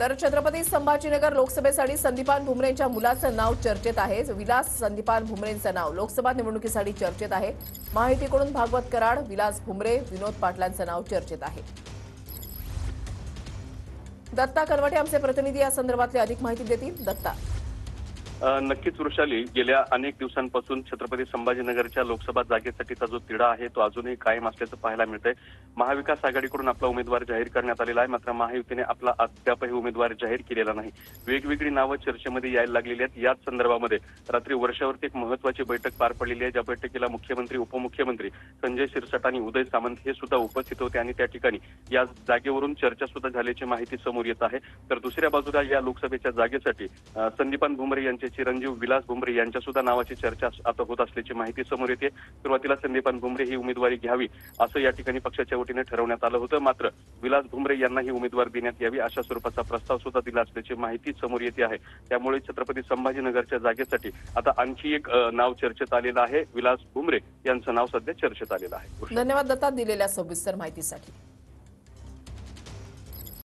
तर छत्रपती संभाजीनगर लोकसभेसाठी संदीपान भुमरेंच्या मुलाचं नाव चर्चेत आहे। विलास संदीपान भुमरेंचं नाव लोकसभा निवडणुकीसाठी चर्चेत आहे। माहितीकडून भागवत कराड, विलास भुमरे, विनोद पाटलांचं नाव चर्चेत आहे। दत्ता कनवटे आमचे प्रतिनिधी या संदर्भातली अधिक माहिती देतील। दत्ता, नक्कीच वृषाली, गेल्या अनेक दिवसांपासून छत्रपती संभाजीनगरच्या लोकसभा जागेसाठीचा जो तिढा आहे तो अजूनही कायम असल्याचं पाहायला मिळतंय। महाविकास आघाडीकडून आपला उमेदवार जाहीर करण्यात आलेला आहे, मात्र महायुतीने आपला अद्यापही उमेदवार जाहीर केलेला नाही। वेगवेगळी नावं चर्चेमध्ये यायला लागलेली आहेत। याच संदर्भामध्ये रात्री वर्षावरती एक महत्वाची बैठक पार पडलेली आहे, ज्या बैठकीला मुख्यमंत्री, उपमुख्यमंत्री संजय शिरसाट आणि उदय सामंत हे सुद्धा उपस्थित होते आणि त्या ठिकाणी या जागेवरून चर्चा सुद्धा झाल्याची माहिती समोर येत आहे। तर दुसऱ्या बाजूला या लोकसभेच्या जागेसाठी संदीपान भुमरे यांचे चिरंजीव विलास भुमरे यांच्या सुद्धा नावाची चर्चा आता होत असल्याची माहिती समोर येते। सुरुवातीला संदीपान भुमरे ही उमेदवारी घ्यावी असं या ठिकाणी पक्षाच्या वतीने ठरवण्यात आलं होतं, मात्र विलास भुमरे यांना ही उमेदवारी देण्यात यावी अशा स्वरूपाचा प्रस्ताव सुद्धा दिला असल्याची माहिती समोर येते आहे। त्यामुळे छत्रपती संभाजीनगरच्या जागेसाठी आता आणखी एक नाव चर्चेत आलेलं आहे। विलास भुमरे यांचं नाव सध्या चर्चेत आलेलं आहे। धन्यवाद दत्ता दिलेल्या सविस्तर माहितीसाठी।